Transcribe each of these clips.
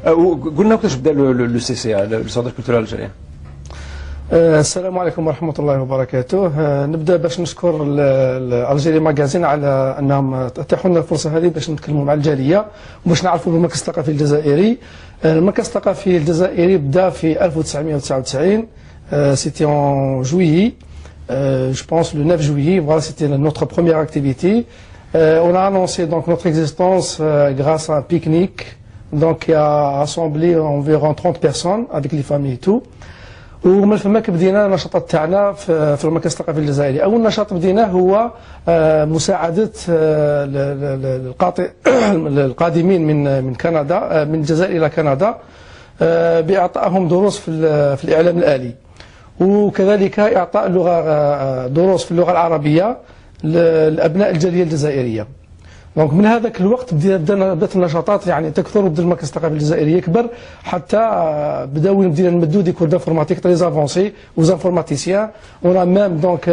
قلنا كيفاش بدا لو سي سي لو سونتر كولتورال الجزائري. السلام عليكم ورحمة الله وبركاته. نبدأ باش نشكر الجزائري ماغازين على أنهم أتاحوا لنا الفرصة هذه باش نتكلموا مع الجالية وباش نعرفوا بالمركز الثقافي الجزائري. المركز الثقافي الجزائري بدا في 1999. C'était en juillet, je pense le 9 juillet, voilà, c'était notre première activité. On a annoncé donc notre existence grâce à un pique-nique donc, qui a rassemblé environ 30 personnes avec les familles et tout. ومن فماك بدينا النشاطات تاعنا في المركز الثقافي الجزائري. اول نشاط بديناه هو مساعده القادمين من كندا، من الجزائر الى كندا، باعطائهم دروس في الاعلام الالي، وكذلك اعطاء دروس في اللغه العربيه لابناء الجاليه الجزائريه. دونك من هذاك الوقت بدات النشاطات يعني تكثر، وبدا المركز الثقافي الجزائري يكبر حتى بدانا نمدوا دي كور دانفورماتيك تري افونسي وزانفورماتيسيان. On a même donc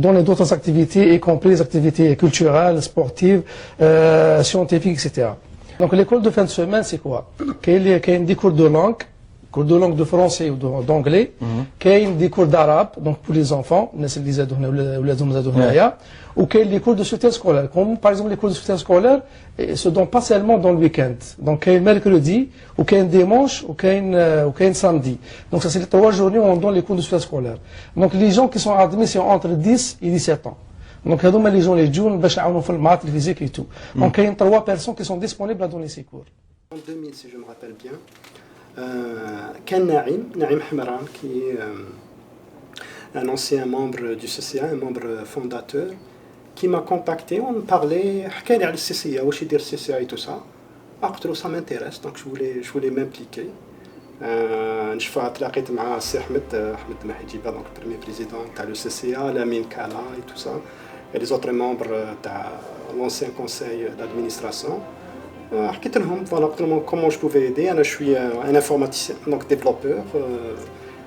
donné d'autres activités, y compris les activités culturelles, sportives, scientifiques, etc. Donc l'école de fin de semaine, c'est quoi? كاين des cours de français ou d'anglais. كاين des cours d'arabe, donc pour les enfants, الناس اللي زادوا هنا ولادهم زادوا هنايا. وكاين les cours de soutien scolaire, comme par exemple les cours de soutien scolaire se donnent pas seulement dans le week-end. Donc كاين mercredi, ou كاين dimanche, ou كاين samedi. Donc ça c'est les 3 journées où on donne les cours de soutien scolaire. Donc les gens qui sont admis c'est entre 10 et 17 ans. Donc هذوما les gens les jeunes باش نعاونوا في المات الفيزيك et tout. Donc كاين 3 personnes qui sont disponibles à donner ces cours. En 2000 si je me rappelle bien. كان نعيم حمران qui est un ancien membre du CCA, un membre fondateur, qui m'a contacté, on parlait, حكى لي على الCCA, واش يدير الCCA et tout ça. قلت له ça m'intéresse, donc je voulais m'impliquer. نشفى تلاقيت مع السي أحمد محيجيبة, donc le premier président تاع le CCA, Lamine Kala et tout ça, et les autres membres تاع l'ancien conseil d'administration. حكيت لهم قلت لهم comment je pouvais aider. انا je suis un informaticien, donc développeur.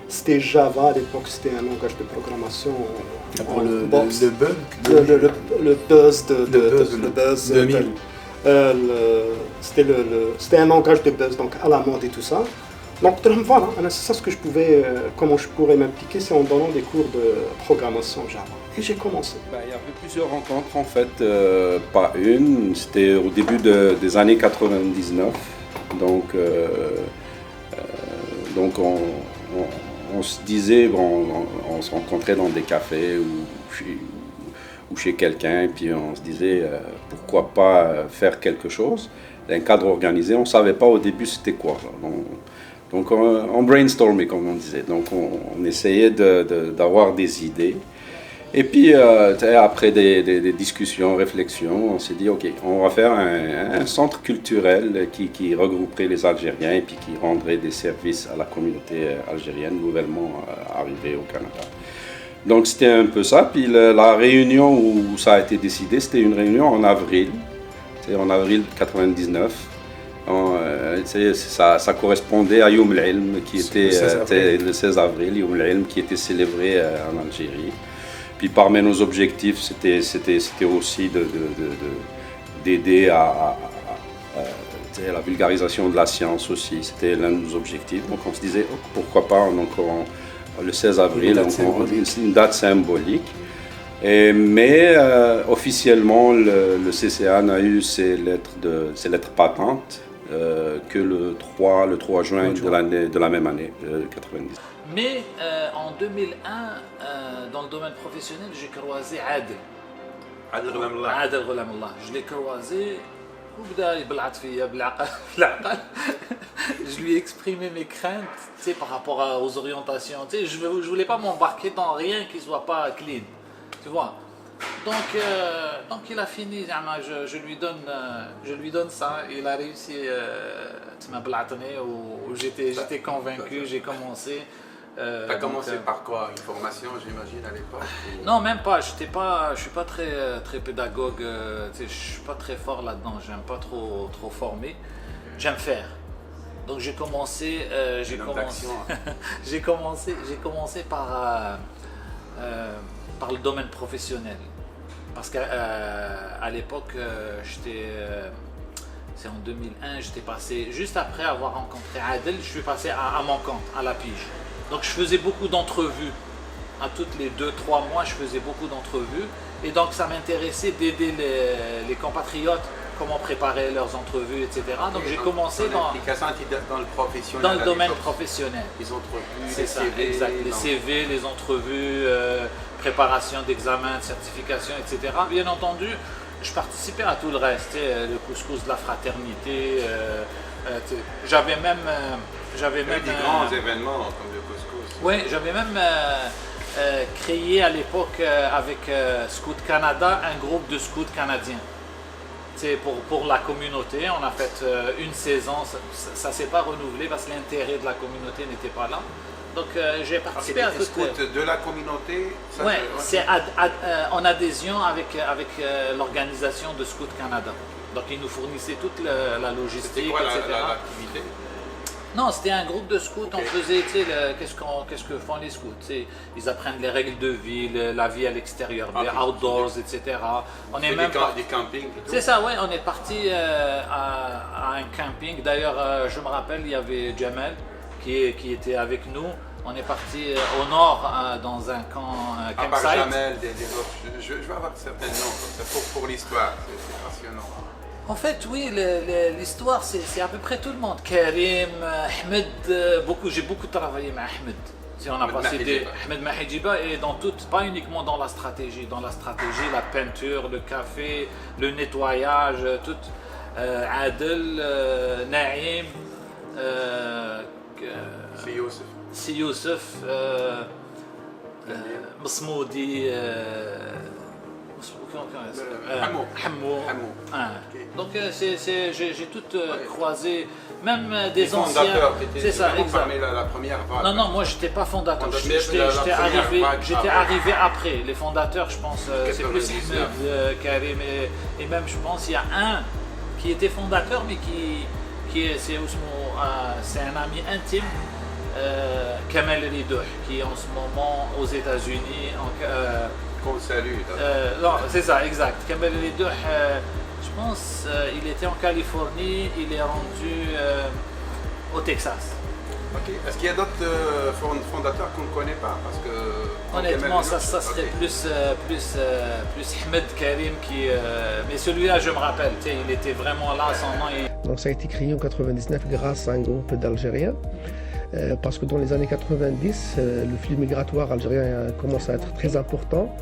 C'était Java à l'époque, c'était un langage de programmation. Pour le buzz 2000. C'était un langage de buzz, donc à la mode et tout ça. Donc voilà, c'est ça ce que je pouvais, comment je pourrais m'impliquer, c'est en donnant des cours de programmation Java. Et j'ai commencé. Il y avait plusieurs rencontres en fait, pas une, c'était au début des années 99. Donc on se disait, on se rencontrait dans des cafés ou chez quelqu'un, et puis on se disait pourquoi pas faire quelque chose, un cadre organisé. On ne savait pas au début c'était quoi. Donc on brainstormait comme on disait, donc on essayait d'avoir des idées. Et puis après des discussions, réflexions, on s'est dit ok, on va faire un centre culturel qui regrouperait les Algériens et puis qui rendrait des services à la communauté algérienne nouvellement arrivée au Canada. Donc c'était un peu ça. Puis la réunion où ça a été décidé, c'était une réunion en avril, en avril 99. Ça correspondait à Youm el-Ilm qui était le 16 avril, Youm el-Ilm qui était célébré en Algérie. Puis parmi nos objectifs, c'était aussi d'aider à la vulgarisation de la science aussi. C'était l'un de nos objectifs. Donc on se disait pourquoi pas le 16 avril, une date symbolique. Mais officiellement, le CCA n'a eu ses lettres patentes que le 3 juin de la même année, 90. Mais en 2001, dans le domaine professionnel, j'ai croisé Adel Ghulam Allah. Je l'ai croisé, je lui ai exprimé mes craintes par rapport aux orientations. Je ne voulais pas m'embarquer dans rien qui ne soit pas clean. Tu vois. Donc il a fini, je lui donne ça, il a réussi, où j'étais convaincu, j'ai commencé. T'as commencé par quoi? Une formation, j'imagine, à l'époque? Non, même pas, je suis pas très pédagogue, je suis pas très fort là-dedans, j'aime pas trop former, j'aime faire. Donc j'ai commencé par le domaine professionnel. Parce qu'à l'époque, c'est en 2001, j'étais passé, juste après avoir rencontré Adel, je suis passé à mon compte, à la pige. Donc je faisais beaucoup d'entrevues. À toutes les 2-3 mois, je faisais beaucoup d'entrevues. Et donc ça m'intéressait d'aider les compatriotes, comment préparer leurs entrevues, etc. Donc j'ai commencé dans le professionnel. Dans le domaine professionnel. Les entrevues, C'est ça, exact. Les CV, les entrevues, préparation d'examens, de certification, etc. Bien entendu, je participais à tout le reste, le couscous de la fraternité. J'avais même des grands événements comme le couscous. Oui, j'avais même créé à l'époque avec Scout Canada un groupe de scouts canadiens. C'est pour la communauté. On a fait une saison, ça ne s'est pas renouvelé parce que l'intérêt de la communauté n'était pas là. Donc j'ai participé à tout. Scout de la communauté. Oui, c'est en adhésion avec l'organisation de Scout Canada. Donc ils nous fournissaient toute la logistique, C'était quoi etc. l'activité? Non, c'était un groupe de scouts. On faisait, tu sais, qu'est-ce que font les scouts? Ils apprennent les règles de vie, la vie à l'extérieur, les outdoors, etc. On est même des campings. C'est ça, ouais. On est parti à un camping. D'ailleurs, je me rappelle, il y avait Jamel qui était avec nous. On est parti au nord dans un campsite. À part Jamel, des autres. Je vais avoir certains noms pour l'histoire. C'est passionnant. En fait, oui, l'histoire, c'est à peu près tout le monde. Karim, Ahmed, j'ai beaucoup travaillé avec Ahmed. On a passé Ahmed Mahijiba et dans tout, pas uniquement dans la stratégie. Dans la stratégie, la peinture, le café, le nettoyage, tout. Adel, Naïm, Si Youssef, Masmoudi. Hamou. Donc j'ai tout croisé, même des anciens. C'est ça, exact. La première vague. Non, moi j'étais pas fondateur. J'étais arrivé après. Les fondateurs, je pense, c'est plus Ahmed, Karim et même je pense il y a un qui était fondateur, mais c'est un ami intime. Kamel Ridouh, qui est en ce moment aux États-Unis. Qu'on salue. Non, c'est ça, exact. Kamel Ridouh, je pense, il était en Californie, il est rendu au Texas. Ok. Est-ce qu'il y a d'autres fondateurs qu'on ne connaît pas? Parce que honnêtement, ça serait plus Ahmed Karim qui. Mais celui-là, je me rappelle, il était vraiment là, son nom. Donc ça a été créé en 99 grâce à un groupe d'Algériens. Parce que dans les années 90, le flux migratoire algérien commence à être très important.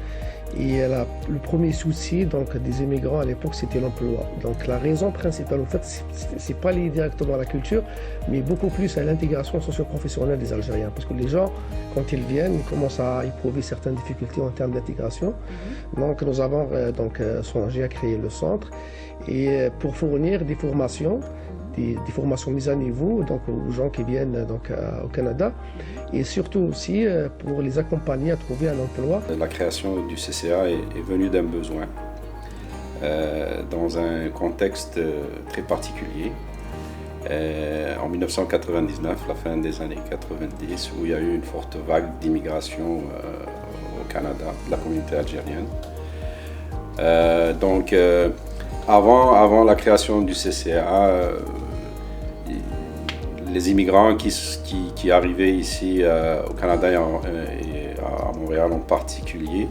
Et le premier souci donc, des immigrants à l'époque, c'était l'emploi. Donc la raison principale, en fait, c'est pas lié directement à la culture, mais beaucoup plus à l'intégration socio-professionnelle des Algériens. Parce que les gens, quand ils viennent, ils commencent à éprouver certaines difficultés en termes d'intégration. Donc nous avons songé à créer le centre et pour fournir des formations mises à niveau donc, aux gens qui viennent donc, au Canada et surtout aussi pour les accompagner à trouver un emploi. La création du CCA est venue d'un besoin dans un contexte très particulier. En 1999, la fin des années 90, où il y a eu une forte vague d'immigration au Canada, de la communauté algérienne. Avant la création du CCA, les immigrants qui arrivaient ici au Canada et à Montréal en particulier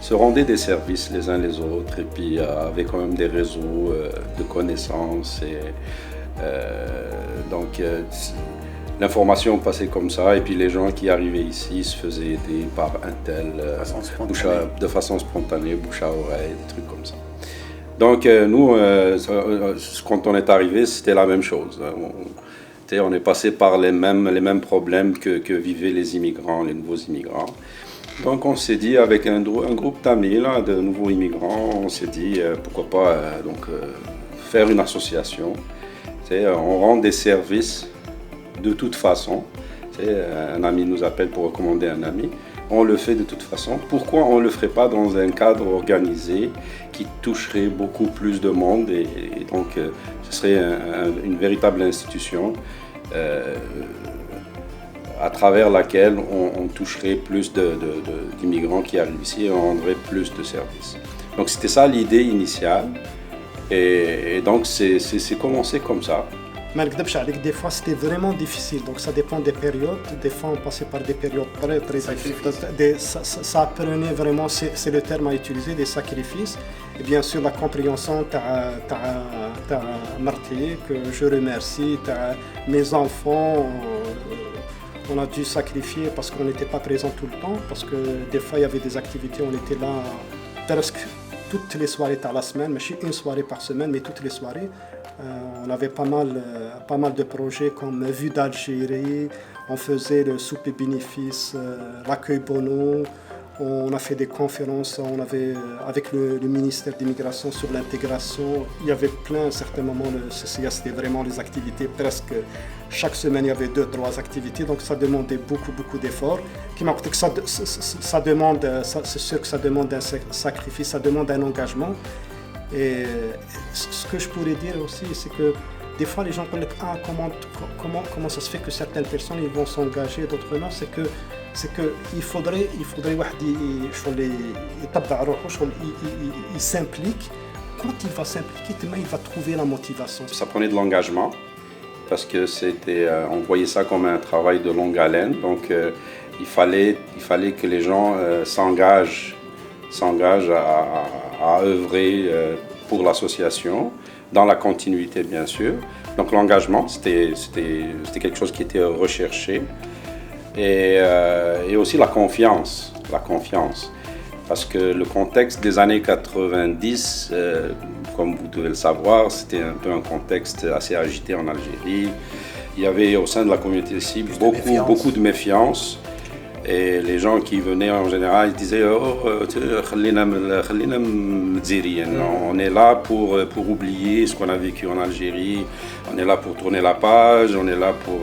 se rendaient des services les uns les autres et puis avaient quand même des réseaux de connaissances. L'information passait comme ça et puis les gens qui arrivaient ici se faisaient aider par un tel de façon spontanée, bouche à oreille, des trucs comme ça. Donc nous, quand on est arrivé, c'était la même chose. On est passé par les mêmes problèmes que vivaient les immigrants, les nouveaux immigrants. Donc on s'est dit, avec un groupe d'amis, de nouveaux immigrants, on s'est dit pourquoi pas faire une association. On rend des services de toute façon. Un ami nous appelle pour recommander un ami. On le fait de toute façon. Pourquoi on ne le ferait pas dans un cadre organisé qui toucherait beaucoup plus de monde et donc ce serait une véritable institution à travers laquelle on toucherait plus d'immigrants qui arrivent ici et on rendrait plus de services. Donc c'était ça l'idée initiale. Et donc c'est commencé comme ça. ما نكذبش عليك des fois c'était vraiment difficile donc ça dépend des périodes des fois on passait par des périodes très difficiles ça prenait vraiment c'est le terme à utiliser des sacrifices et bien sûr la compréhension تاع مرتي que je remercie تاع mes enfants on a dû sacrifier parce qu'on n'était pas présent tout le temps parce que des fois il y avait des activités on était là presque toutes les soirées à la semaine mais une soirée par semaine mais toutes les soirées. On avait pas mal de projets comme Vue d'Algérie, on faisait le souper bénéfice, l'accueil Bono, on a fait des conférences, on avait avec le ministère d'immigration sur l'intégration, il y avait plein, à certains moments, le CCA c'était vraiment les activités, presque chaque semaine il y avait 2-3 activités, donc ça demandait beaucoup d'efforts. Ça demande, c'est sûr que ça demande un sacrifice, ça demande un engagement. Et ce que je pourrais dire aussi, c'est que des fois les gens disent comment ça se fait que certaines personnes ils vont s'engager, d'autres non, c'est que il faudrait il s'implique. Quand il va s'impliquer, il va trouver la motivation. Ça prenait de l'engagement parce que on voyait ça comme un travail de longue haleine, donc il fallait que les gens s'engagent à œuvrer pour l'association, dans la continuité bien sûr. Donc l'engagement, c'était quelque chose qui était recherché. Et aussi la confiance. Parce que le contexte des années 90, comme vous devez le savoir, c'était un peu un contexte assez agité en Algérie. Il y avait au sein de la communauté cible beaucoup de méfiance. Et les gens qui venaient en général, ils disaient on est là pour oublier ce qu'on a vécu en Algérie, on est là pour tourner la page, on est là pour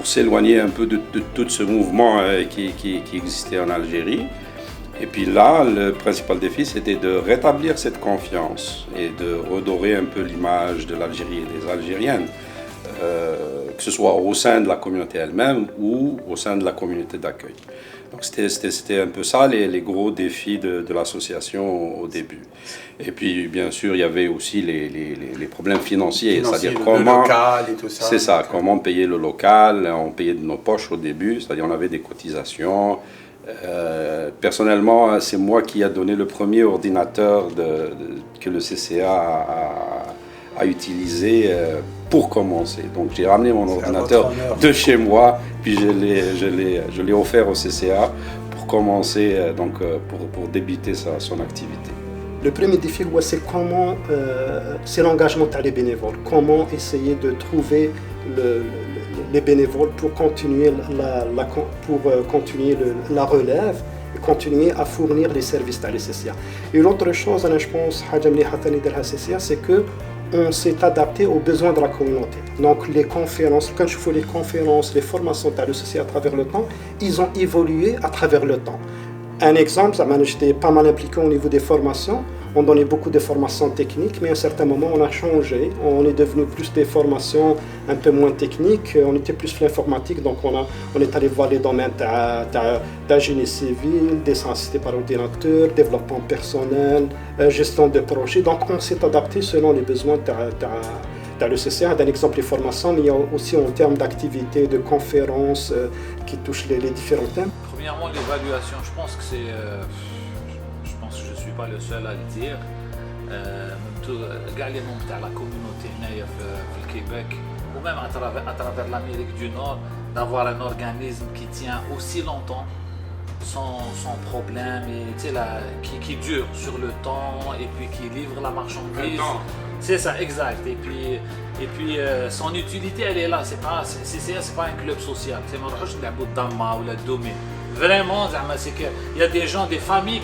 s'éloigner un peu de tout ce mouvement qui existait en Algérie. Et puis là, le principal défi, c'était de rétablir cette confiance et de redorer un peu l'image de l'Algérie et des Algériennes. Que ce soit au sein de la communauté elle-même ou au sein de la communauté d'accueil. Donc c'était un peu ça les gros défis de l'association au début. Et puis bien sûr il y avait aussi les problèmes financiers, c'est-à-dire comment, le local et tout ça. C'est ça, comment payer le local, on payait de nos poches au début, c'est-à-dire on avait des cotisations. Personnellement, c'est moi qui a donné le premier ordinateur que le CCA a utilisé pour commencer. Donc j'ai ramené mon ordinateur de chez moi, puis je l'ai offert au CCA pour commencer, pour débuter son activité. Le premier défi, c'est l'engagement des bénévoles. Comment essayer de trouver les bénévoles pour continuer la relève et continuer à fournir les services à l'CCA. Et l'autre chose, je pense, c'est que on s'est adapté aux besoins de la communauté. Donc les conférences, quand je fais les conférences, les formations de l'CCA à travers le temps, ils ont évolué à travers le temps. Un exemple, j'étais pas mal impliqué au niveau des formations. On donnait beaucoup de formations techniques, mais à un certain moment, on a changé. On est devenu plus des formations un peu moins techniques. On était plus l'informatique, donc on est allé voir les domaines de génie civil, descendance par ordinateur, développement personnel, gestion de projet. Donc on s'est adapté selon les besoins de l'ECCA. Un exemple, les formations, mais il y a aussi en termes d'activités, de conférences qui touchent les différents thèmes. Premièrement, l'évaluation, je pense que c'est... je ne suis pas le seul à le dire. Les membres de la communauté au Québec, ou même à travers l'Amérique du Nord, d'avoir un organisme qui tient aussi longtemps sans problème et qui dure sur le temps et puis qui livre la marchandise. C'est ça, exact. Et puis son utilité, elle est là. C'est pas un club social. C'est pas un club. Vraiment, c'est qu'il y a des gens, des familles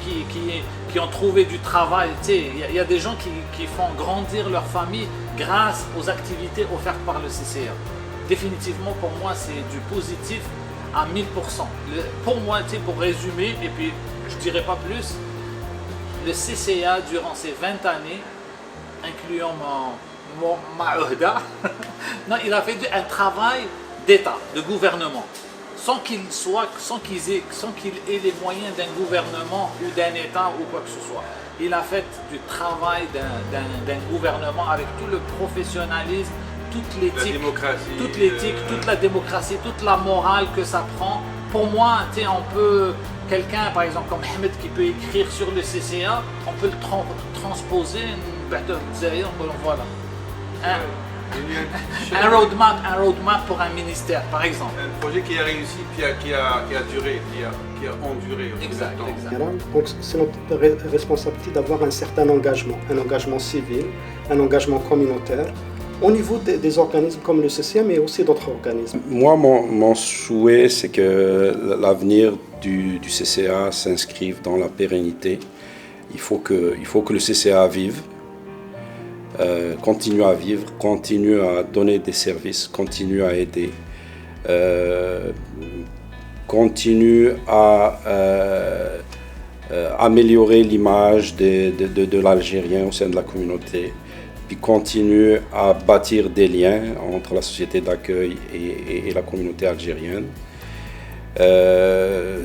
qui ont trouvé du travail. Il y a des gens qui font grandir leur famille grâce aux activités offertes par le CCA. Définitivement, pour moi, c'est du positif à 1000%. Pour moi, pour résumer, et puis je dirais pas plus, le CCA, durant ces 20 années, incluant mon Ma'ouda, il a fait un travail d'État, de gouvernement. Sans qu'il ait les moyens d'un gouvernement ou d'un État ou quoi que ce soit. il a fait du travail d'un gouvernement avec tout le professionnalisme, toute l'éthique, toute la démocratie, toute la morale que ça prend. Pour moi, on peut, quelqu'un par exemple comme Ahmed qui peut écrire sur le CCA, on peut le transposer, voilà. Un roadmap pour un ministère, par exemple. Un projet qui a réussi, qui a duré, qui a enduré. Exact. Donc c'est notre responsabilité d'avoir un certain engagement civil, un engagement communautaire, au niveau des organismes comme le CCA, mais aussi d'autres organismes. Moi, mon souhait, c'est que l'avenir du CCA s'inscrive dans la pérennité. Il faut que le CCA vive. Continue à vivre, continue à donner des services, continue à aider, continue à améliorer l'image de l'Algérien au sein de la communauté, puis continue à bâtir des liens entre la société d'accueil et la communauté algérienne.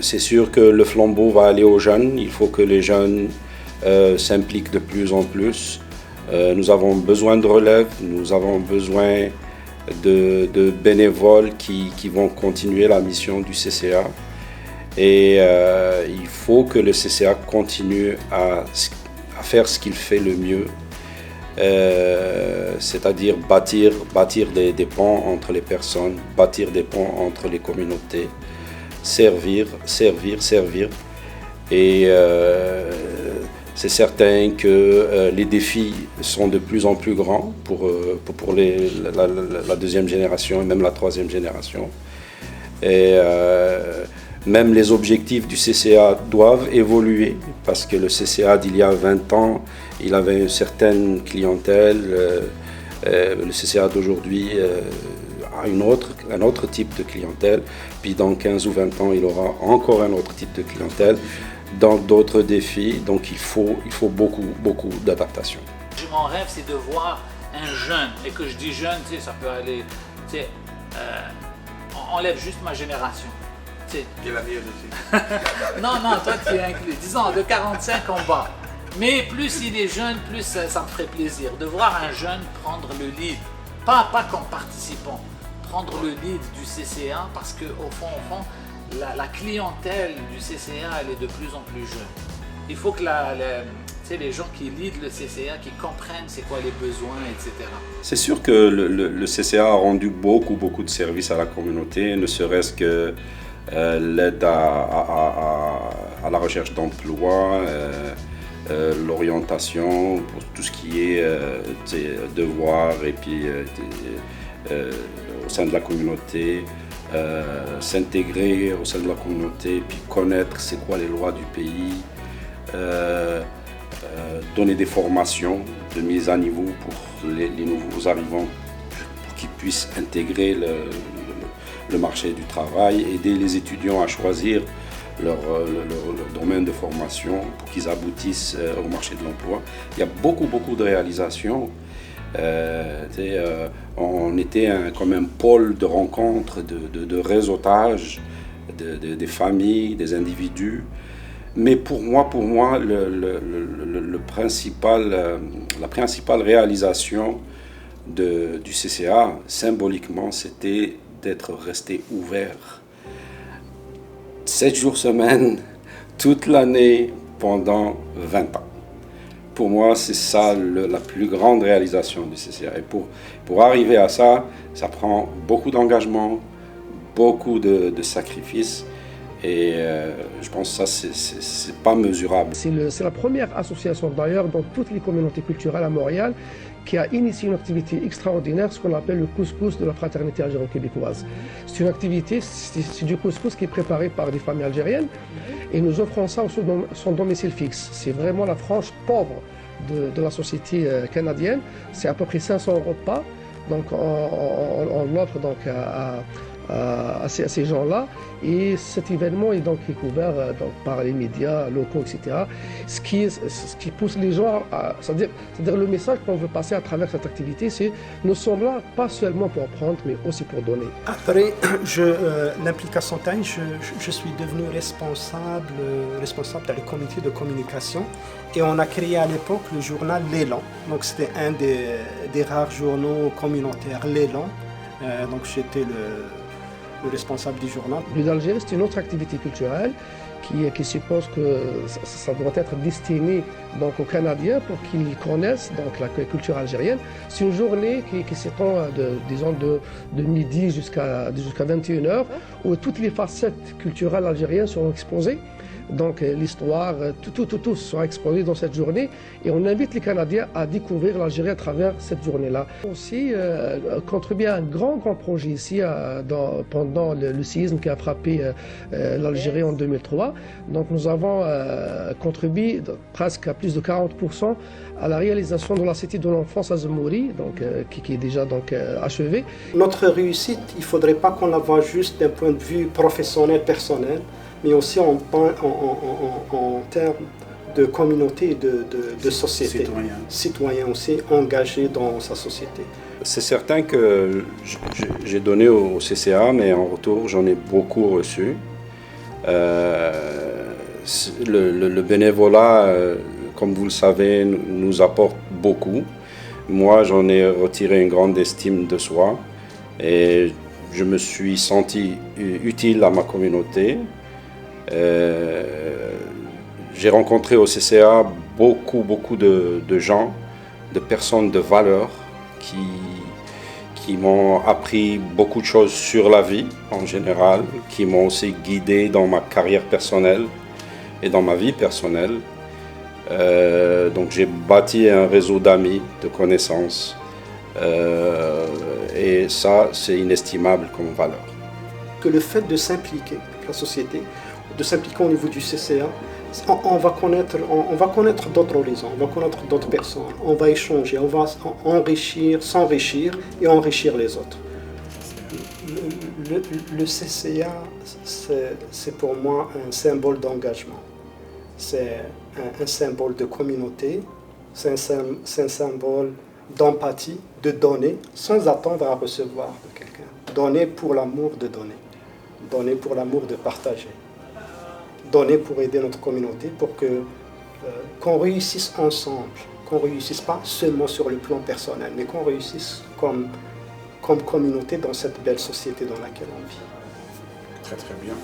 C'est sûr que le flambeau va aller aux jeunes, il faut que les jeunes s'impliquent de plus en plus. Nous avons besoin de relève, nous avons besoin de bénévoles qui vont continuer la mission du CCA. Et il faut que le CCA continue à faire ce qu'il fait le mieux, c'est-à-dire bâtir des ponts entre les personnes, bâtir des ponts entre les communautés, servir. Et c'est certain que les défis sont de plus en plus grands pour la deuxième génération et même la troisième génération. Et même les objectifs du CCA doivent évoluer parce que le CCA d'il y a 20 ans, il avait une certaine clientèle. Le CCA d'aujourd'hui a un autre type de clientèle. Puis dans 15 ou 20 ans, il aura encore un autre type de clientèle. Dans d'autres défis, donc il faut beaucoup d'adaptation. Mon rêve, c'est de voir un jeune, et que je dis jeune, ça peut aller, on enlève juste ma génération. Qui est la mienne aussi. Non, toi tu es inclus, disons de 45 en bas. Mais plus il est jeune, plus ça me ferait plaisir de voir un jeune prendre le lead, pas comme participant, prendre le lead du CCA parce qu'au fond, la clientèle du CCA, elle est de plus en plus jeune. Il faut que les gens qui leadent le CCA, qui comprennent c'est quoi les besoins, etc. C'est sûr que le CCA a rendu beaucoup de services à la communauté, ne serait-ce que l'aide à la recherche d'emploi, l'orientation pour tout ce qui est devoirs et puis au sein de la communauté. S'intégrer au sein de la communauté, puis connaître c'est quoi les lois du pays, donner des formations de mise à niveau pour les nouveaux arrivants pour qu'ils puissent intégrer le marché du travail, aider les étudiants à choisir leur domaine de formation pour qu'ils aboutissent au marché de l'emploi. Il y a beaucoup de réalisations. On était comme un pôle de rencontres, de réseautage des familles, des individus. Mais pour moi, la principale réalisation du CCA, symboliquement, c'était d'être resté ouvert 7 jours semaine, toute l'année, pendant 20 ans. Pour moi, c'est ça la plus grande réalisation du CCA. Et pour arriver à ça, ça prend beaucoup d'engagement, beaucoup de sacrifices. Et je pense que ça, c'est pas mesurable. C'est la première association d'ailleurs dans toutes les communautés culturelles à Montréal qui a initié une activité extraordinaire, ce qu'on appelle le couscous de la fraternité algéro-québécoise. C'est une activité, c'est du couscous qui est préparé par des familles algériennes et nous offrons ça son domicile fixe. C'est vraiment la frange pauvre de la société canadienne. C'est à peu près 500 repas. Donc on l'offre donc à ces gens-là. Et cet événement est donc couvert donc, par les médias locaux, etc. Ce qui pousse les gens c'est-à-dire le message qu'on veut passer à travers cette activité, c'est nous sommes là pas seulement pour prendre, mais aussi pour donner. Après l'implication TAI, je suis devenu responsable dans le comité de communication et on a créé à l'époque le journal L'Élan. Donc c'était un des rares journaux communautaires, L'Élan. Donc j'étais le responsable du journal. Bleu d'Algérie, c'est une autre activité culturelle qui suppose que ça doit être destiné donc, aux Canadiens pour qu'ils connaissent donc, la culture algérienne. C'est une journée qui s'étend de midi jusqu'à 21h où toutes les facettes culturelles algériennes seront exposées. Donc l'histoire, tout sera exposé dans cette journée et on invite les Canadiens à découvrir l'Algérie à travers cette journée-là. Aussi contribué à un grand projet ici pendant le séisme qui a frappé l'Algérie en 2003. Donc nous avons contribué presque à plus de 40% à la réalisation de la cité de l'enfance à Zemouri, donc, qui est déjà donc, achevée. Notre réussite, il ne faudrait pas qu'on la voie juste d'un point de vue professionnel, personnel, mais aussi en termes de communauté et de société. Citoyen aussi engagé dans sa société. C'est certain que j'ai donné au CCA, mais en retour, j'en ai beaucoup reçu. Le bénévolat, comme vous le savez, nous apporte beaucoup. Moi, j'en ai retiré une grande estime de soi et je me suis senti utile à ma communauté. J'ai rencontré au CCA beaucoup de gens, de personnes de valeur qui m'ont appris beaucoup de choses sur la vie en général, qui m'ont aussi guidé dans ma carrière personnelle et dans ma vie personnelle. Donc j'ai bâti un réseau d'amis, de connaissances et ça c'est inestimable comme valeur. Que le fait de s'impliquer, la société, de s'impliquer au niveau du CCA, on va connaître d'autres horizons, on va connaître d'autres personnes, on va échanger, on va enrichir, s'enrichir et enrichir les autres. Le CCA, c'est pour moi un symbole d'engagement, c'est un symbole de communauté, c'est un symbole d'empathie, de donner sans attendre à recevoir de quelqu'un. Donner pour l'amour de donner, donner pour l'amour de partager. Donner pour aider notre communauté, pour qu'on réussisse ensemble, qu'on ne réussisse pas seulement sur le plan personnel, mais qu'on réussisse comme communauté dans cette belle société dans laquelle on vit. Très bien.